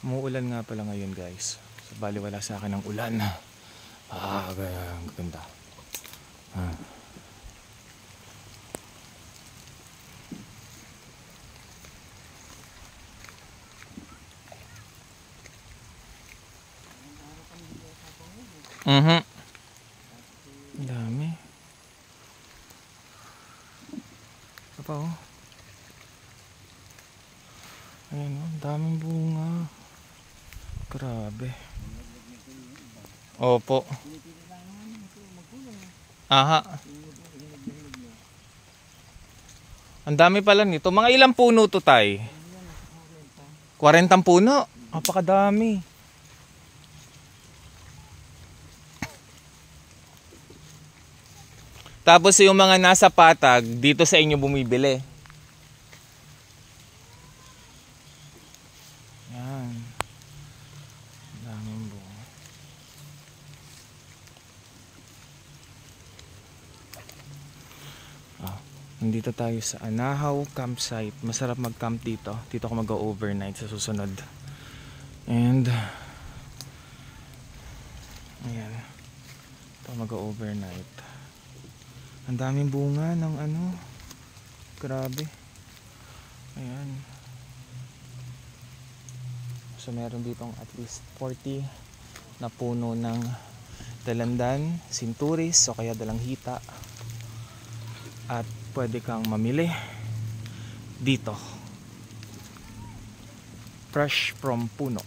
Umuulan nga pala ngayon guys. So, bali wala sa akin ng ulan. Ganda. Ang dami. Ito pa oh. Ayan oh, daming bunga. Grabe. Opo. Aha. Ang dami pala nito. Mga ilang puno to, tay? 40 puno. Napakadami. Tapos yung mga nasa patag, dito sa inyo bumibili. Yan. Daming bunga. Nandito tayo sa Anahaw campsite. Masarap mag-camp dito. Dito ako mag-overnight sa susunod. And ayan. Ito mag-overnight. Ang daming bunga ng ano. Grabe. Ayan. So meron ditong at least 40 na puno ng dalandan, sinturis o kaya dalanghita. At pwede kang mamili dito. Fresh from puno.